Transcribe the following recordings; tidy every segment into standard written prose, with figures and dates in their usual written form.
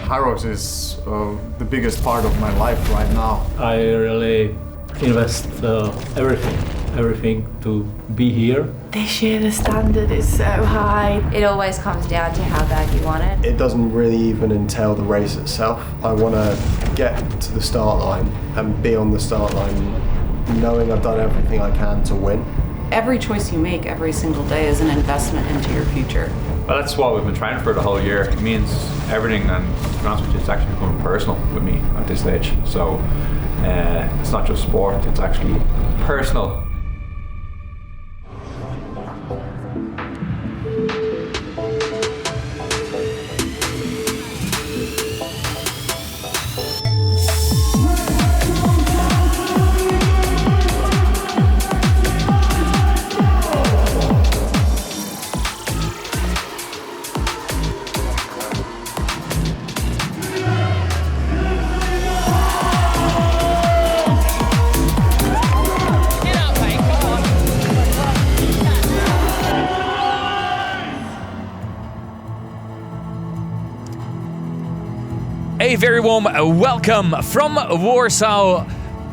Hyrox is the biggest part of my life right now. I really invest everything to be here. This year the standard is so high. It always comes down to how bad you want it. It doesn't really even entail the race itself. I want to get to the start line and be on the start line knowing I've done everything I can to win. Every choice you make every single day is an investment into your future. Well, that's what we've been training for the whole year. It means everything, and to be honest with you, it's actually becoming personal with me at this stage. So it's not just sport, it's actually personal. A very warm welcome from Warsaw,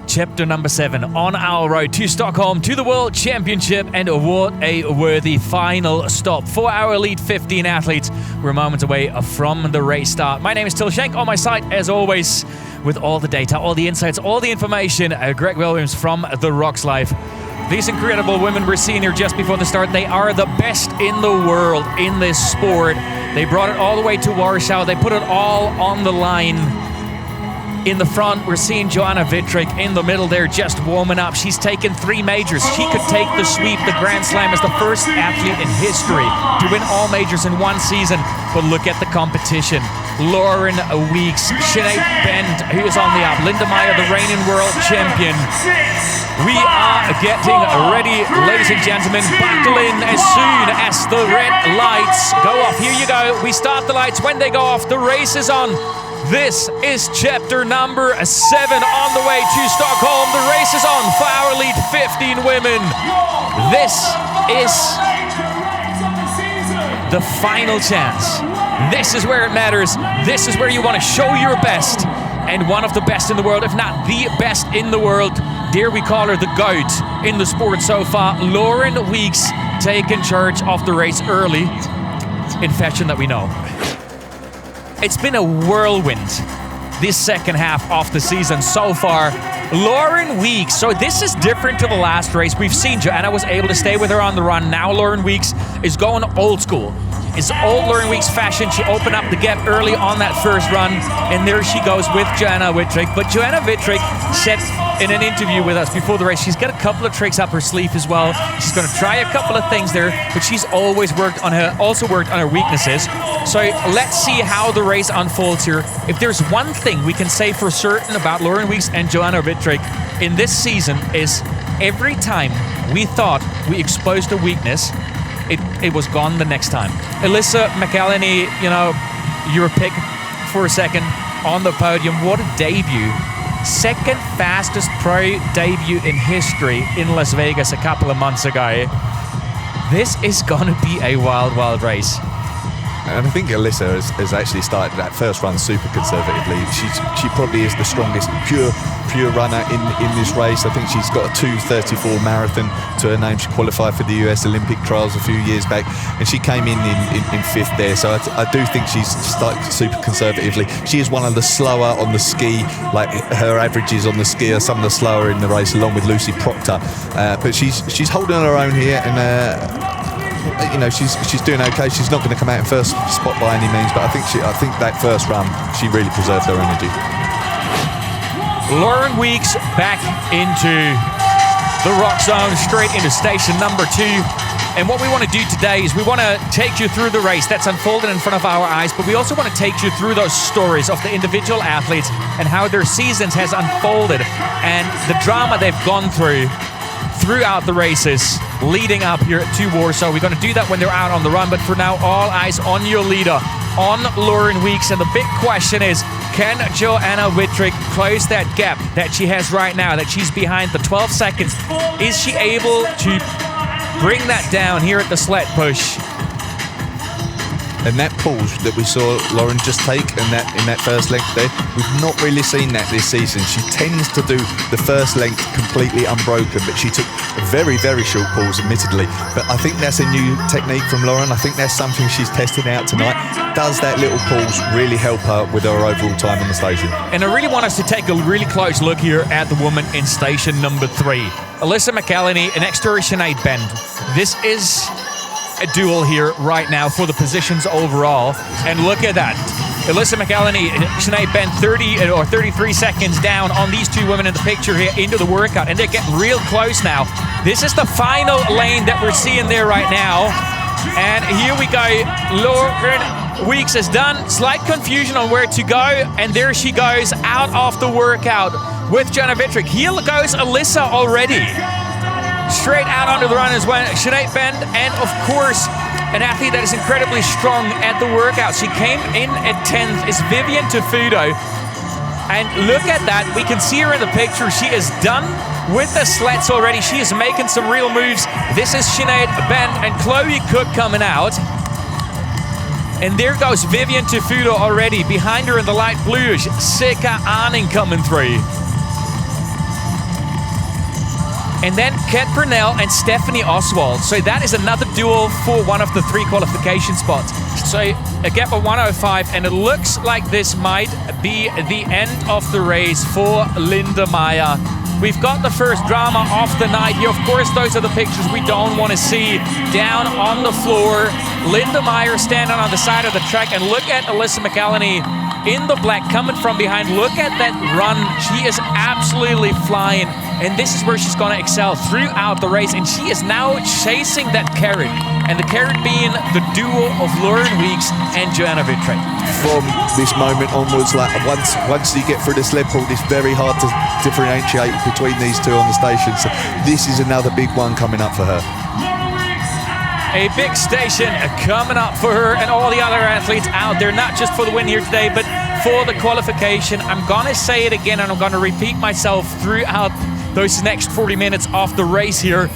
chapter number 7 on our road to Stockholm to the World Championship, and what a worthy final stop for our Elite 15 athletes. We're moments away from the race start. My name is Till Schenk, on my side as always with all the data, all the insights, all the information. Greg Williams from The Rocks Life. These incredible women we're seeing here just before the start, they are the best in the world in this sport. They brought it all the way to Warsaw. They put it all on the line. In the front, we're seeing Joanna Wittrich in the middle there, just warming up. She's taken 3 majors. She could take the sweep, the Grand Slam, as the first athlete in history to win all majors in one season. But look at the competition. Lauren Weeks, Sinead Bent, who is on the up. Linda Meyer, the reigning world champion. We are getting ready, ladies and gentlemen. Buckle in as soon as the red lights go off. Here you go. We start the lights. When they go off, the race is on. This is chapter number 7 on the way to Stockholm. The race is on for our Elite 15 women. This is the final chance. This is where it matters. This is where you want to show your best. And one of the best in the world, if not the best in the world. Dare we call her the GOAT in the sport so far. Lauren Weeks taking charge of the race early in fashion that we know. It's been a whirlwind this second half of the season so far. Lauren Weeks, so this is different to the last race. We've seen Joanna was able to stay with her on the run. Now Lauren Weeks is going old school. It's old Lauren Weeks fashion. She opened up the gap early on that first run, and there she goes with Joanna Wittrich. But Joanna Wittrich said in an interview with us before the race, she's got a couple of tricks up her sleeve as well. She's going to try a couple of things there, but she's always worked on her weaknesses. So let's see how the race unfolds here. If there's one thing we can say for certain about Lauren Weeks and Joanna Wittrich in this season is every time we thought we exposed a weakness, it was gone the next time. Alyssa McElhenney, your pick for a second on the podium. What a debut. Second fastest pro debut in history in Las Vegas a couple of months ago. This is going to be a wild, wild race. And I think Alyssa has actually started that first run super conservatively. She probably is the strongest pure runner in this race. I think she's got a 2:34 marathon to her name. She qualified for the US Olympic trials a few years back, and she came in 5th there. So I do think she's started super conservatively. She is one of the slower on the ski. Like her averages on the ski are some of the slower in the race, along with Lucy Proctor. But she's holding her own here, and she's doing okay. She's not going to come out in first spot by any means, but I think that first run she really preserved her energy. Lauren Weeks back into the rock zone, straight into station number 2. And what we want to do today is we want to take you through the race that's unfolded in front of our eyes, but we also want to take you through those stories of the individual athletes and how their seasons has unfolded and the drama they've gone throughout the races leading up here to Warsaw. We're going to do that when they're out on the run, but for now, all eyes on your leader, on Lauren Weeks. And the big question is, can Joanna Wittrich close that gap that she has right now, that she's behind the 12 seconds? Is she able to bring that down here at the sled push? And that pause that we saw Lauren just take in that first length there, we've not really seen that this season. She tends to do the first length completely unbroken, but she took a very, very short pause, admittedly. But I think that's a new technique from Lauren. I think that's something she's testing out tonight. Does that little pause really help her with her overall time on the station? And I really want us to take a really close look here at the woman in station number 3. Alyssa McElhenney next to her, Sinead Bend. This is a duel here right now for the positions overall. And look at that. Alyssa McElhenney, Sinead Bend 30 or 33 seconds down on these two women in the picture here into the workout. And they're getting real close now. This is the final lane that we're seeing there right now. And here we go. Lauren Weeks is done. Slight confusion on where to go. And there she goes out of the workout with Joanna Vittrick. Here goes Alyssa already. Straight out onto the run as well. Sinead Bend, and of course, an athlete that is incredibly strong at the workout. She came in at 10th is Vivian Tefudo. And look at that. We can see her in the picture. She is done with the sleds already. She is making some real moves. This is Sinead Bend and Chloe Cook coming out. And there goes Vivian Tefudo already. Behind her in the light bluish, Sika Arning coming through. And then Kat Purnell and Stephanie Oswald. So that is another duel for one of the 3 qualification spots. So a gap of 105, and it looks like this might be the end of the race for Linda Meyer. We've got the first drama of the night here. Of course, those are the pictures we don't want to see. Down on the floor, Linda Meyer standing on the side of the track, and look at Alyssa McElhenney in the black coming from behind. Look at that run. She is absolutely flying, and this is where she's going to excel throughout the race. And she is now chasing that carrot, and the carrot being the duo of Lauren Weeks and Joanna Vittrick. From this moment onwards, like once you get through the sled pull, it's very hard to differentiate between these two on the station. So this is another big one coming up for her. A big station coming up for her and all the other athletes out there, not just for the win here today, but for the qualification. I'm going to say it again, and I'm going to repeat myself throughout those next 40 minutes of the race here.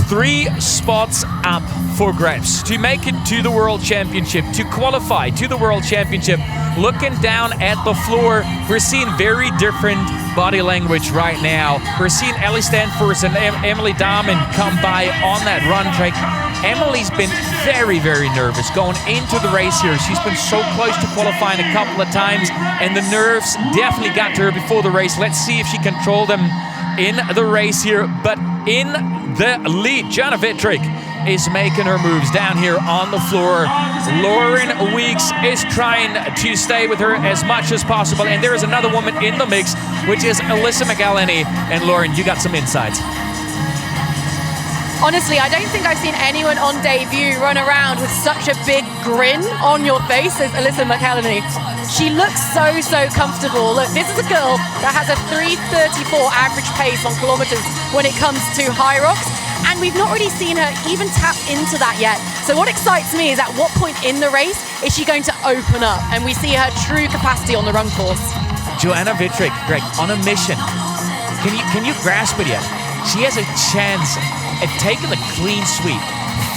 3 spots up for grabs to make it to the World Championship, to qualify to the World Championship. Looking down at the floor, we're seeing very different body language right now. We're seeing Ellie Stanford and Emily Dahmen come by on that run track. Emily's been very, very nervous going into the race here. She's been so close to qualifying a couple of times, and the nerves definitely got to her before the race. Let's see if she controlled them in the race here. But in the lead, Joanna Vittrick is making her moves down here on the floor. Lauren Weeks is trying to stay with her as much as possible. And there is another woman in the mix, which is Alyssa McElhenney. And Lauren, you got some insights. Honestly, I don't think I've seen anyone on debut run around with such a big grin on your face as Alyssa McElhenney. She looks so comfortable. Look, this is a girl that has a 3:34 average pace on kilometers when it comes to Hyrox, and we've not really seen her even tap into that yet. So what excites me is at what point in the race is she going to open up and we see her true capacity on the run course. Joanna Vittrick, Greg, on a mission. Can you grasp it yet? She has a chance at taking the clean sweep.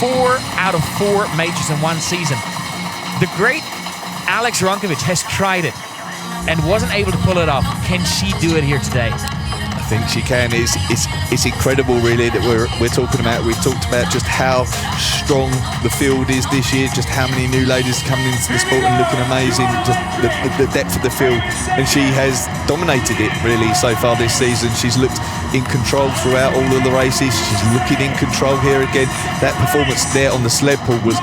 4 out of 4 majors in one season. The great Alex Ronkovic has tried it and wasn't able to pull it off. Can she do it here today? I think she can. It's incredible, really, that we're talking about. We've talked about just how strong the field is this year, just how many new ladies coming into the sport and looking amazing, just the depth of the field. And she has dominated it, really, so far this season. She's looked in control throughout all of the races. She's looking in control here again. That performance there on the sled pull was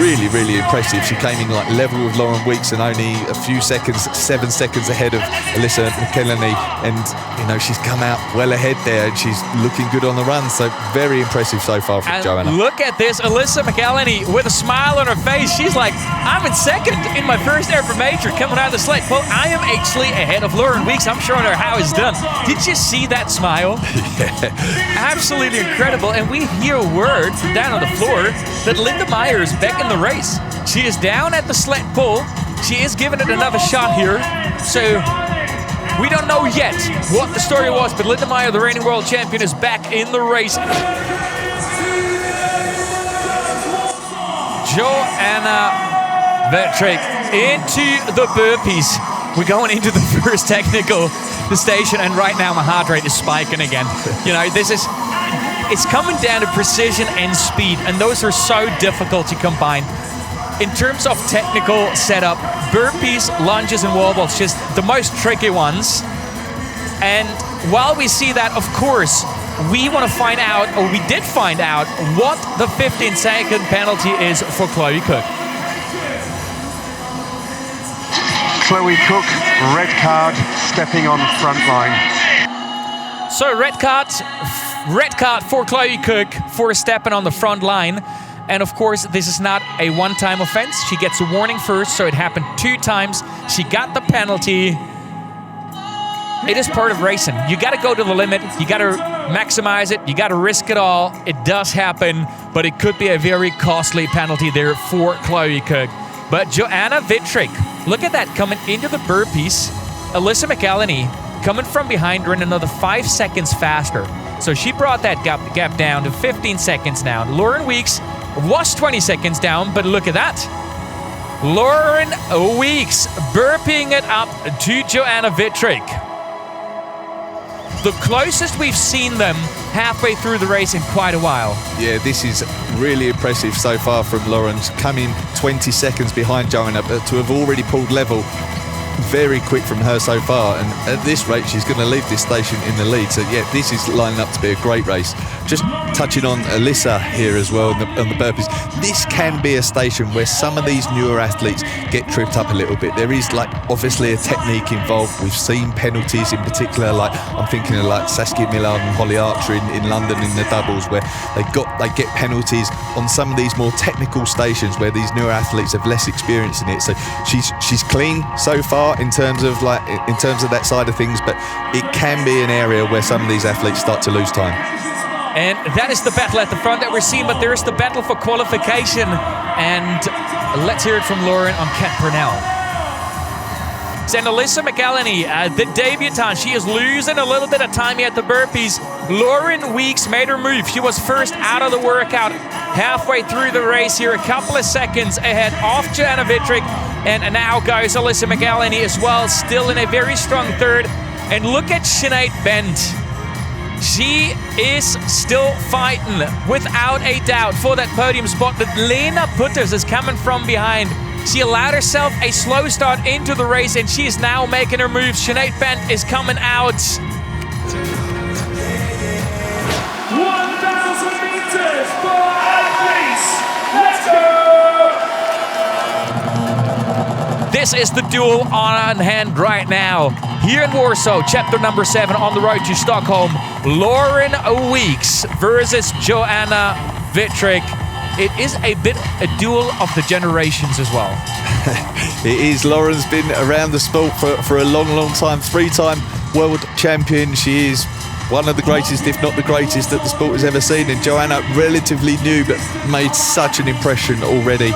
really, really impressive. She came in like level with Lauren Weeks and only a few seconds, 7 seconds ahead of Alyssa McElhenney. And, you know, she's come out well ahead there and she's looking good on the run. So very impressive so far from Joanna. Look at this, Alyssa McElhenney with a smile on her face. She's like, I'm in second in my first ever major coming out of the sled. Well, I am actually ahead of Lauren Weeks. I'm showing her how it's done. Did you see that smile? Yeah. Absolutely incredible. And we hear word from down on the floor that Linda Meyer is back in the race. She is down at the sled pull. She is giving it another shot here. So we don't know yet what the story was, but Linda Meyer, the reigning world champion, is back in the race. Joanna Vettrick into the burpees. We're going into the first technical station, and right now my heart rate is spiking again. You know, it's coming down to precision and speed, and those are so difficult to combine. In terms of technical setup, burpees, lunges, and wall balls, just the most tricky ones. And while we see that, of course, we want to find out, or we did find out, what the 15-second penalty is for Chloe Cook. Chloe Cook, red card, stepping on front line. So red card for Chloe Cook for stepping on the front line. And of course, this is not a one-time offense. She gets a warning first, so it happened 2 times. She got the penalty. It is part of racing. You got to go to the limit. You got to maximize it. You got to risk it all. It does happen, but it could be a very costly penalty there for Chloe Cook. But Joanna Vettrick, look at that, coming into the burpees. Alyssa McElhenney coming from behind her in another 5 seconds faster. So she brought that gap down to 15 seconds now. Lauren Weeks was 20 seconds down, but look at that. Lauren Weeks burping it up to Joanna Vettrick. The closest we've seen them halfway through the race in quite a while. Yeah, this is really impressive so far from Lauren's, coming 20 seconds behind Joanna, but to have already pulled level, very quick from her so far. And at this rate, she's going to leave this station in the lead. So yeah, this is lining up to be a great race. Just touching on Alyssa here as well on the burpees. This can be a station where some of these newer athletes get tripped up a little bit. There is obviously a technique involved. We've seen penalties in particular, I'm thinking of Saskia Millard and Holly Archer in London in the doubles, where they get penalties on some of these more technical stations where these newer athletes have less experience in it. So she's clean so far in terms of that side of things, but it can be an area where some of these athletes start to lose time. And that is the battle at the front that we're seeing, but there is the battle for qualification. And let's hear it from Lauren on Kat Purnell. And Alyssa McElhenney, the debutante, she is losing a little bit of time here at the burpees. Lauren Weeks made her move. She was first out of the workout halfway through the race here, a couple of seconds ahead of Joanna Vettrick. And now goes Alyssa McElhenney as well, still in a very strong third. And look at Sinead Bent. She is still fighting, without a doubt, for that podium spot. But Lena Putters is coming from behind. She allowed herself a slow start into the race, and she is now making her move. Sinead Bent is coming out. 1,000 meters for athletes. Let's go! This is the duel on hand right now. Here in Warsaw, chapter number 7 on the road to Stockholm. Lauren Weeks versus Joanna Vettrick. It is a bit a duel of the generations as well. It is. Lauren's been around the sport for a long, long time. 3-time world champion. She is one of the greatest, if not the greatest, that the sport has ever seen. And Joanna, relatively new, but made such an impression already.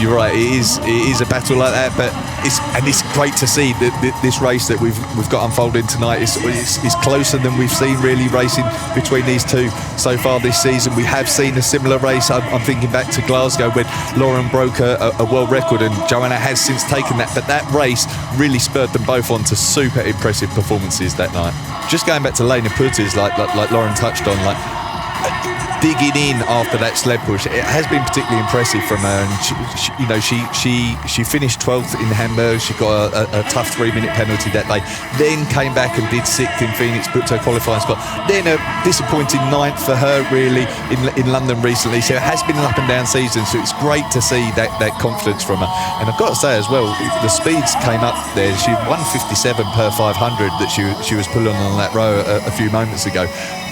You're right. It is a battle like that, but it's great to see that this race that we've got unfolding tonight is closer than we've seen really racing between these two so far this season. We have seen a similar race. I'm thinking back to Glasgow when Lauren broke a world record, and Joanna has since taken that. But that race really spurred them both on to super impressive performances that night. Just going back to Lena Putters, like Lauren touched on, digging in after that sled push, it has been particularly impressive from her. And she finished 12th in Hamburg. She got a tough 3-minute penalty that day. Then came back and did 6th in Phoenix, booked her qualifying spot. Then a disappointing 9th for her really in London recently. So it has been an up and down season. So it's great to see that confidence from her. And I've got to say as well, the speeds came up there. She 157 per 500 that she was pulling on that row a few moments ago.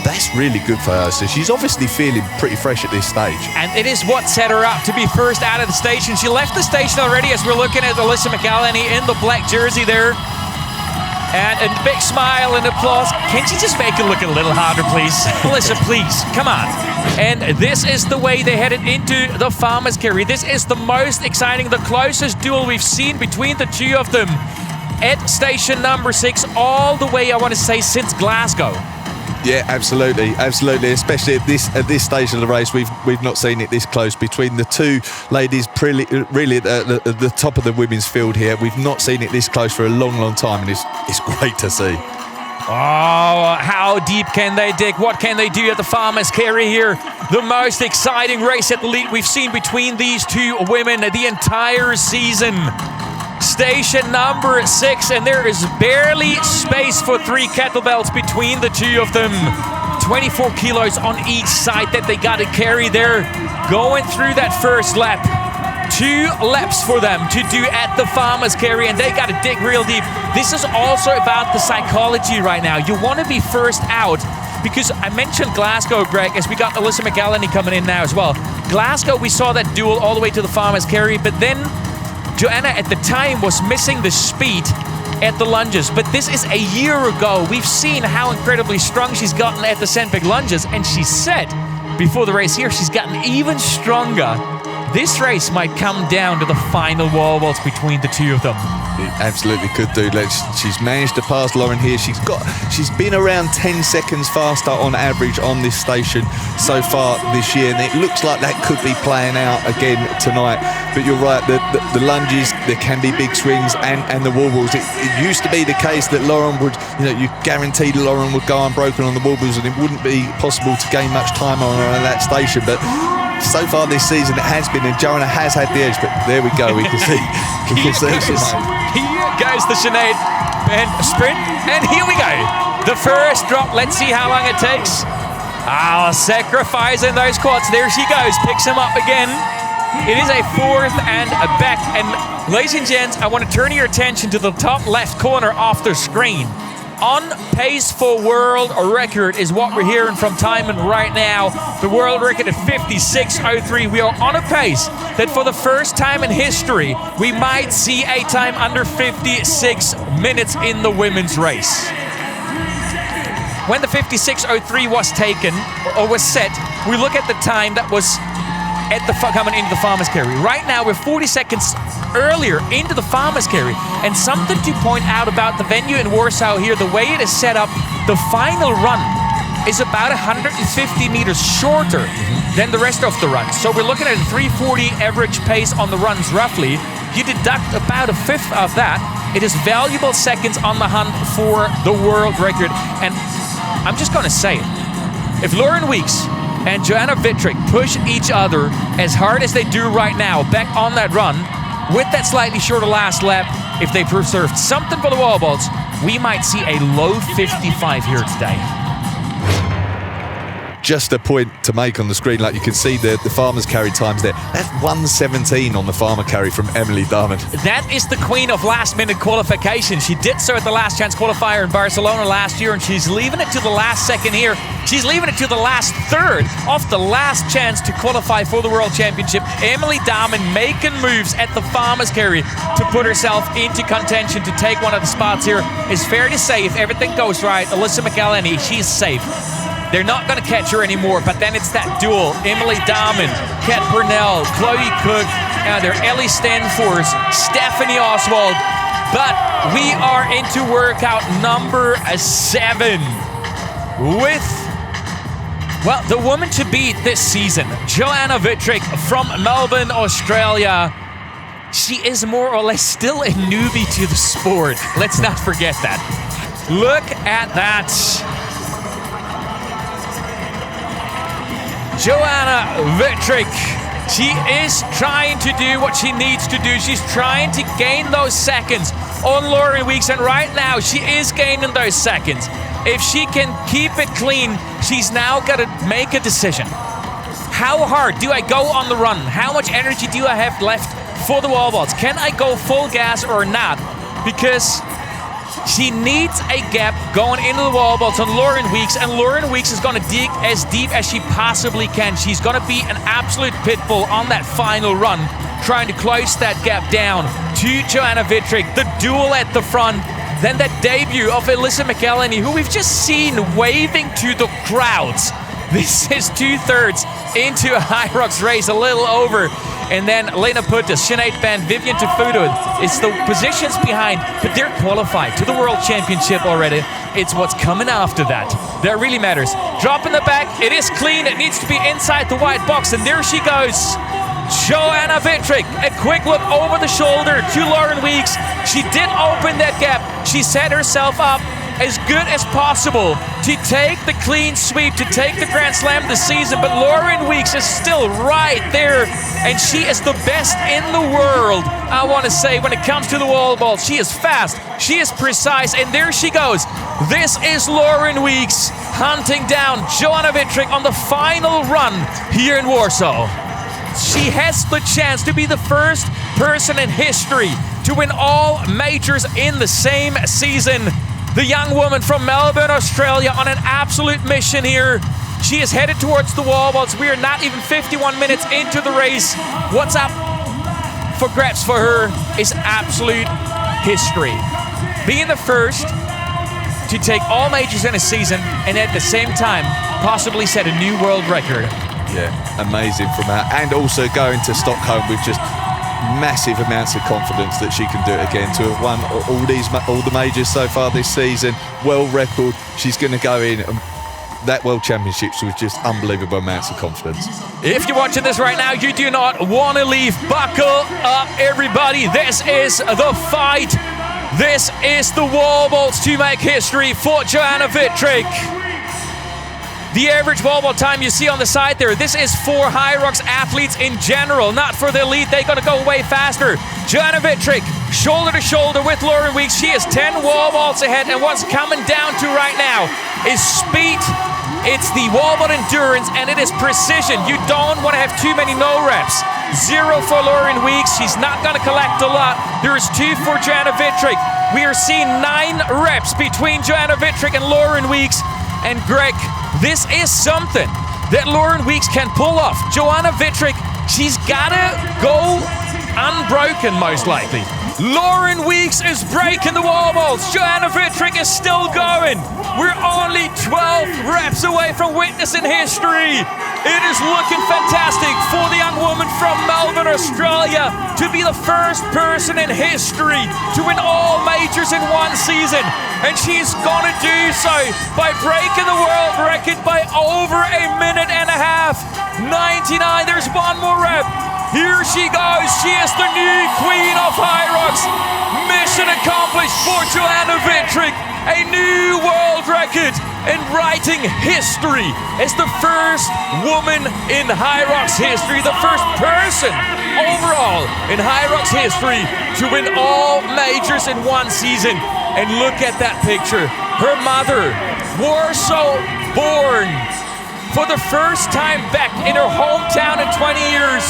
That's really good for her. So she's obviously feeling pretty fresh at this stage. And it is what set her up to be first out of the station. She left the station already as we're looking at Alyssa McElhenney in the black jersey there. And a big smile and applause. Can't you just make it look a little harder, please? Alyssa, please, come on. And this is the way they headed into the Farmers Carry. This is the most exciting, the closest duel we've seen between the two of them at station number 6, all the way, I want to say, since Glasgow. Yeah, absolutely, especially at this stage of the race. We've not seen it this close between the two ladies really at the top of the women's field here. We've not seen it this close for a long time, and it's great to see. Oh, how deep can they dig? What can they do at the Farmers Carry here? The most exciting race at the lead we've seen between these two women the entire season. Station number 6, and there is barely space for 3 kettlebells between the two of them. 24 kilos on each side that they got to carry there. Going through that first lap. 2 laps for them to do at the Farmers Carry, and they got to dig real deep. This is also about the psychology right now. You want to be first out, because I mentioned Glasgow, Greg, as we got Alyssa McElhenney coming in now as well. Glasgow, we saw that duel all the way to the Farmers Carry, but then Joanna at the time was missing the speed at the lunges. But this is a year ago. We've seen how incredibly strong she's gotten at the Sandvik lunges, and she said before the race here she's gotten even stronger. This race might come down to the final wall vaults between the two of them. It absolutely could do. She's managed to pass Lauren here. She's been around 10 seconds faster on average on this station so far this year, and it looks like that could be playing out again tonight. But you're right, the lunges, there can be big swings, and the wall balls. It used to be the case that Lauren would, you guaranteed Lauren would go unbroken on the wall balls, and it wouldn't be possible to gain much time on her on that station. But so far this season it has been, and Joanna has had the edge, but there we go, we can see Here goes the Sinead Bend sprint, and here we go. The first drop, let's see how long it takes. Sacrificing those quads, there she goes, picks him up again. It is a 4th and a back, and ladies and gents, I want to turn your attention to the top left corner off the screen. On pace for world record is what we're hearing from Timon right now. The world record at 56.03. We are on a pace that for the first time in history, we might see a time under 56 minutes in the women's race. When the 56.03 was taken, or was set, we look at the time that was coming into the Farmers Carry. Right now, we're 40 seconds earlier into the Farmers Carry. And something to point out about the venue in Warsaw here, the way it is set up, the final run is about 150 meters shorter than the rest of the run. So we're looking at a 340 average pace on the runs roughly. You deduct about 1/5 of that. It is valuable seconds on the hunt for the world record. And I'm just going to say it. If Lauren Weeks and Joanna Wittrich push each other as hard as they do right now back on that run, with that slightly shorter last lap, if they preserved something for the wall balls, we might see a low 55 here today. Just a point to make on the screen, like you can see the Farmers Carry times there. That's 1:17 on the Farmer Carry from Emily Diamond. That is the queen of last-minute qualification. She did so at the last chance qualifier in Barcelona last year, and she's leaving it to the last second here. She's leaving it to the last third of the last chance to qualify for the World Championship. Emily Diamond making moves at the Farmers Carry to put herself into contention to take one of the spots here. It's fair to say, if everything goes right, Alyssa McElhenney, she's safe. They're not going to catch her anymore, but then it's that duel. Emily Diamond, Kat Burnell, Chloe Cook, there Ellie Stanfors, Stephanie Oswald. But we are into workout number 7 with, well, the woman to beat this season, Joanna Wittrich from Melbourne, Australia. She is more or less still a newbie to the sport. Let's not forget that. Look at that. Joanna Wittrich, she is trying to do what she needs to do. She's trying to gain those seconds on Lauren Weeks, and right now she is gaining those seconds. If she can keep it clean, she's now got to make a decision. How hard do I go on the run? How much energy do I have left for the wall balls? Can I go full gas or not? Because she needs a gap going into the wall balls on Lauren Weeks, and Lauren Weeks is going to dig as deep as she possibly can. She's going to be an absolute pit bull on that final run, trying to close that gap down to Joanna Wittrich. The duel at the front, then that debut of Alyssa McElhenney, who we've just seen waving to the crowds. This is 2/3 into a Hyrox race, a little over. and then Lena Putis, Sinead Band, Vivian Tafuto. It's the positions behind, but they're qualified to the World Championship already. It's what's coming after that that really matters. Drop in the back, it is clean, it needs to be inside the white box, and there she goes. Joanna Vittrick, a quick look over the shoulder to Lauren Weeks. She did open that gap. She set herself up as good as possible to take the clean sweep, to take the Grand Slam this season, but Lauren Weeks is still right there, and she is the best in the world, I want to say, when it comes to the wall ball. She is fast, she is precise, and there she goes. This is Lauren Weeks hunting down Joanna Vittrick on the final run here in Warsaw. She has the chance to be the first person in history to win all majors in the same season. The young woman from Melbourne, Australia, on an absolute mission here. She is headed towards the wall balls. We are not even 51 minutes into the race. What's up for grabs for her is absolute history. Being the first to take all majors in a season and at the same time possibly set a new world record. Yeah, amazing from her. And also going to Stockholm with just massive amounts of confidence that she can do it again. To have won all the majors so far this season, world record. She's going to go in that World Championships with just unbelievable amounts of confidence. If you're watching this right now, you do not want to leave. Buckle up, everybody. This is the fight. This is the wall balls to make history for Joanna Vittrick. The average wall ball time you see on the side there, this is for Hyrox athletes in general, not for the elite. They're going to go way faster. Joanna Vittrick, shoulder to shoulder with Lauren Weeks. She is 10 wall balls ahead, and what's coming down to right now is speed. It's the wall ball endurance, and it is precision. You don't want to have too many no reps. 0 for Lauren Weeks. She's not going to collect a lot. There is 2 for Joanna Vittrick. We are seeing 9 reps between Joanna Vittrick and Lauren Weeks. And Greg, this is something that Lauren Weeks can pull off. Joanna Vittrick, she's gotta go unbroken most likely. Lauren Weeks is breaking the wall balls. Joanna Vittrick is still going. We're only 12 reps away from witnessing history. It is looking fantastic for the young woman from Melbourne, Australia, to be the first person in history to win all majors in one season. And she's gonna do so by breaking the world record by over a minute and a half. 99, there's one more rep. Here she goes. She is the new queen of Hyrox. Mission accomplished for Joanna Vittrick. A new world record and writing history as the first woman in Hyrox history, the first person overall in Hyrox history to win all majors in one season. And look at that picture. Her mother, Warsaw born, for the first time back in her hometown in 20 years.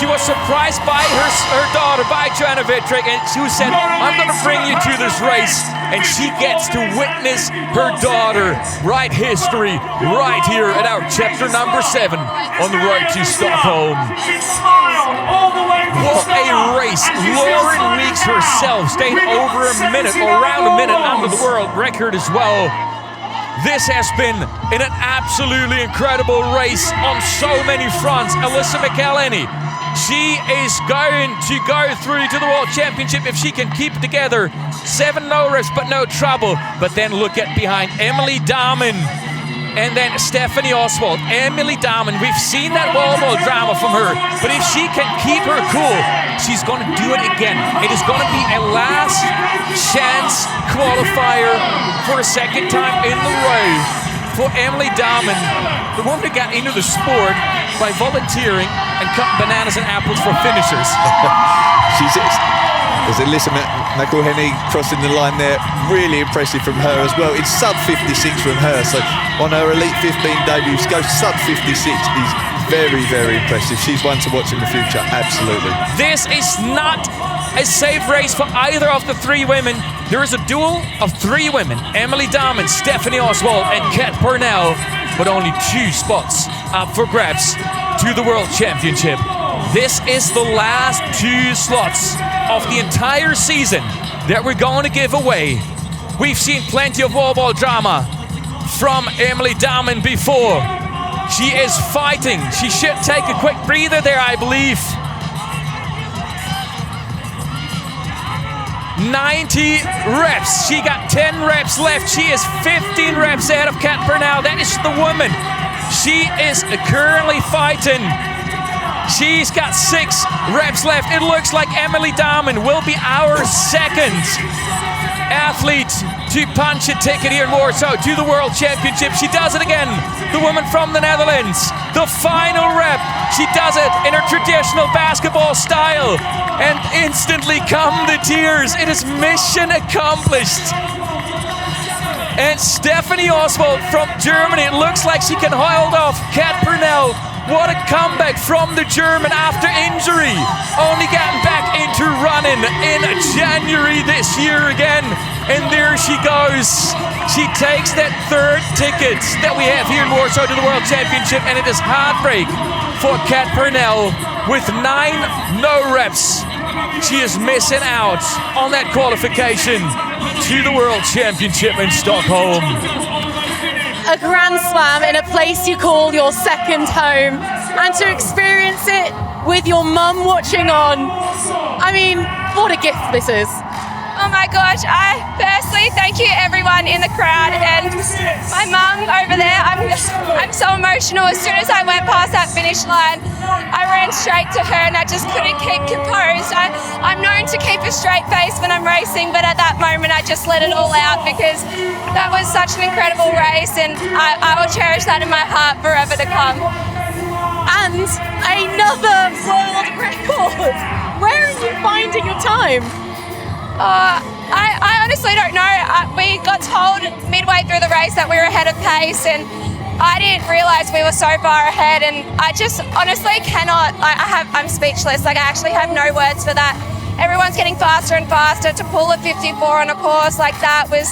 She was surprised by her daughter, by Joanna Vittrick, and she said, I'm going to bring you to this race. And she gets to witness her daughter write history right here at our chapter number 7 on the road to Stockholm. What a race. Lauren Weeks herself stayed over a minute, or around a minute, under the world record as well. This has been an absolutely incredible race on so many fronts. Alyssa McElhenney, she is going to go through to the World Championship if she can keep it together. 7 no reps, but no trouble. But then look at behind Emily Dahmen and then Stephanie Oswald. Emily Dahmen, we've seen that wall ball drama from her, but if she can keep her cool, she's going to do it again. It is going to be a last chance qualifier for a second time in the row for Emily Dahmen, the woman who got into the sport by volunteering and cutting bananas and apples for finishers. There's Alyssa McElhenney crossing the line there. Really impressive from her as well. It's sub 56 from her. So on her Elite 15 debut, to go sub 56 is very, very impressive. She's one to watch in the future, absolutely. This is not a safe race for either of the 3 women. There is a duel of 3 women, Emily Dahmen, Stephanie Oswald, and Kat Purnell, but only 2 spots up for grabs to the World Championship. This is the last 2 slots of the entire season that we're going to give away. We've seen plenty of wall ball drama from Emily Dahmen before. She is fighting. She should take a quick breather there, I believe. 90 reps. She got 10 reps left. She is 15 reps ahead of Kat Purnell. That is the woman. She is currently fighting. She's got 6 reps left. It looks like Emily Dahmen will be our second athlete to punch a ticket here in Warsaw to the World Championship. She does it again. The woman from the Netherlands. The final rep. She does it in her traditional basketball style. And instantly come the tears. It is mission accomplished. And Stephanie Oswald from Germany. It looks like she can hold off Kat Purnell. What a comeback from the German after injury. Only getting back into running in January this year again. And there she goes. She takes that 3rd ticket that we have here in Warsaw to the World Championship. And it is heartbreak for Kat Purnell with 9 no reps. She is missing out on that qualification to the World Championship in Stockholm. A Grand Slam in a place you call your second home, and to experience it with your mum watching on. I mean, what a gift this is. Oh my gosh, I firstly thank you everyone in the crowd and my mum over there. I'm so emotional. As soon as I went past that finish line, I ran straight to her and I just couldn't keep composed. I'm known to keep a straight face when I'm racing, but at that moment I just let it all out because that was such an incredible race and I will cherish that in my heart forever to come. And another world record. Where are you finding your time? I honestly don't know. We got told midway through the race that we were ahead of pace and I didn't realise we were so far ahead and I just honestly cannot, I'm speechless. Like I actually have no words for that. Everyone's getting faster and faster. To pull a 54 on a course like that was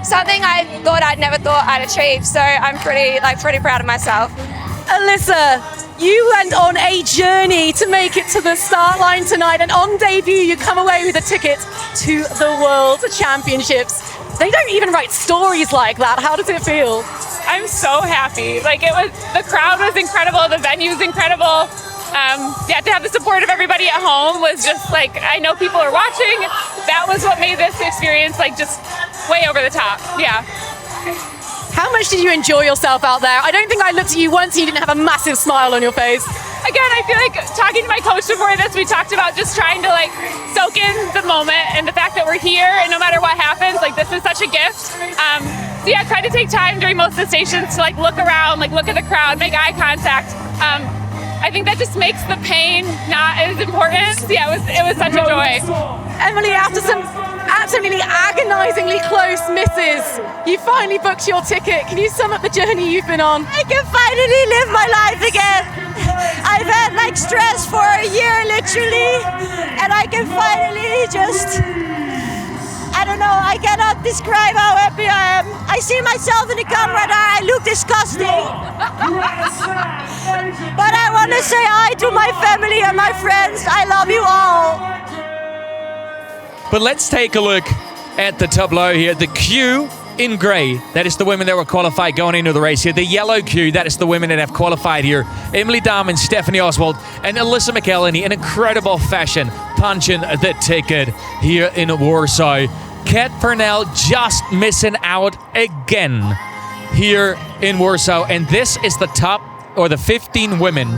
something I thought I'd never thought I'd achieve. So I'm pretty proud of myself. Alyssa, you went on a journey to make it to the start line tonight, and on debut you come away with a ticket to the World Championships. They don't even write stories like that. How does it feel? I'm so happy. Like the crowd was incredible, the venue was incredible. To have the support of everybody at home was just like, I know people are watching. That was what made this experience like just way over the top. Yeah. How much did you enjoy yourself out there? I don't think I looked at you once and you didn't have a massive smile on your face. Again, I feel like talking to my coach before this, we talked about just trying to like soak in the moment and the fact that we're here and no matter what happens, like this is such a gift. I tried to take time during most of the stations to like look around, like look at the crowd, make eye contact. I think that just makes the pain not as important. It was such a joy. Emily, after some absolutely agonizingly close misses, you finally booked your ticket. Can you sum up the journey you've been on? I can finally live my life again. I've had like stress for a year literally, and I can finally just, I don't know, I cannot describe how happy I am. I see myself in the camera now, I look disgusting. But I want to say hi to my family and my friends. I love you all. But let's take a look at the tableau here. The queue in grey, that is the women that were qualified going into the race here. The yellow queue, that is the women that have qualified here. Emily Dahmen, Stephanie Oswald, and Alyssa McElhenney in incredible fashion punching the ticket here in Warsaw. Kat Purnell just missing out again here in Warsaw. And this is the top, or the 15 women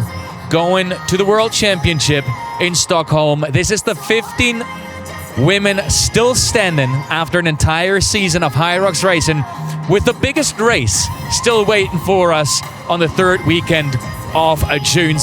going to the World Championship in Stockholm. This is the 15 women still standing after an entire season of Hyrox racing, with the biggest race still waiting for us on the 3rd weekend of June.